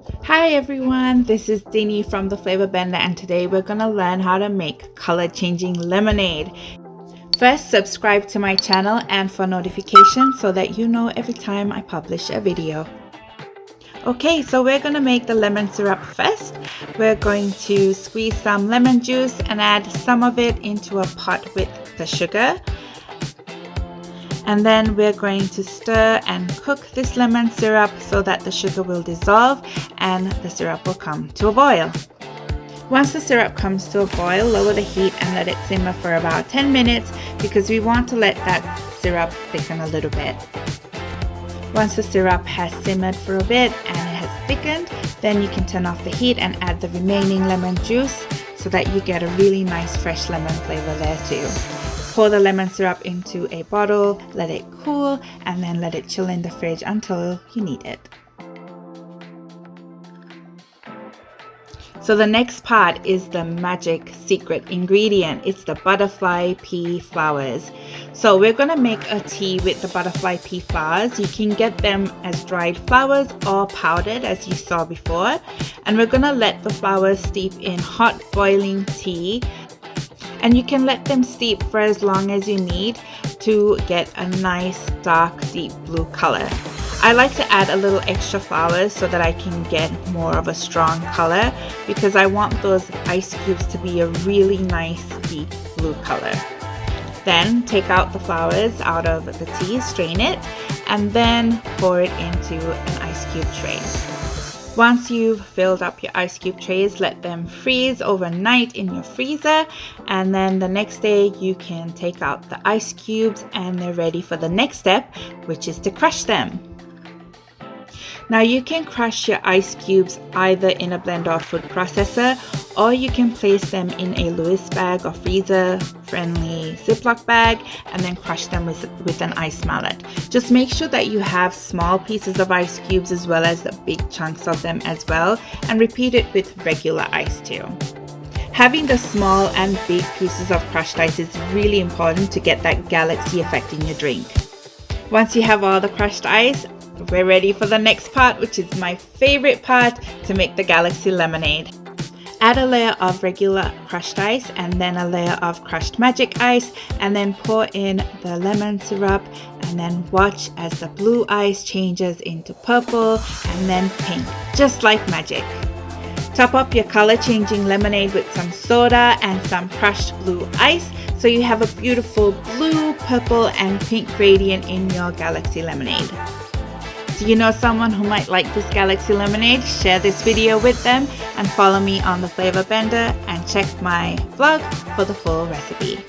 Hi everyone, this is Dini from the Flavor Bender, and today we're gonna learn how to make color changing lemonade. First, subscribe to my channel and for notifications so that you know every time I publish a video. Okay, so we're gonna make the lemon syrup first. We're going to squeeze some lemon juice and add some of it into a pot with the sugar. And then we're going to stir and cook this lemon syrup so that the sugar will dissolve and the syrup will come to a boil. Once the syrup comes to a boil, lower the heat and let it simmer for about 10 minutes because we want to let that syrup thicken a little bit. Once the syrup has simmered for a bit and it has thickened, then you can turn off the heat and add the remaining lemon juice so that you get a really nice fresh lemon flavor there too. Pour the lemon syrup into a bottle, let it cool, and then let it chill in the fridge until you need it. So the next part is the magic secret ingredient. It's the butterfly pea flowers. So we're going to make a tea with the butterfly pea flowers. You can get them as dried flowers or powdered as you saw before. And we're going to let the flowers steep in hot boiling tea. And you can let them steep for as long as you need to get a nice dark deep blue color. I like to add a little extra flowers so that I can get more of a strong color because I want those ice cubes to be a really nice deep blue color. Then take out the flowers out of the tea, strain it, and then pour it into an ice cube tray. Once you've filled up your ice cube trays, let them freeze overnight in your freezer, and then the next day you can take out the ice cubes and they're ready for the next step, which is to crush them. Now you can crush your ice cubes either in a blender or food processor, or you can place them in a Lewis bag or freezer friendly Ziploc bag and then crush them with an ice mallet. Just make sure that you have small pieces of ice cubes as well as the big chunks of them as well, and repeat it with regular ice too. Having the small and big pieces of crushed ice is really important to get that galaxy effect in your drink. Once you have all the crushed ice, we're ready for the next part, which is my favorite part, to make the galaxy lemonade. Add a layer of regular crushed ice and then a layer of crushed magic ice, and then pour in the lemon syrup and then watch as the blue ice changes into purple and then pink, just like magic. Top up your color changing lemonade with some soda and some crushed blue ice so you have a beautiful blue, purple and pink gradient in your galaxy lemonade. Do you know someone who might like this galaxy lemonade? Share this video with them and follow me on the Flavor Bender and check my blog for the full recipe.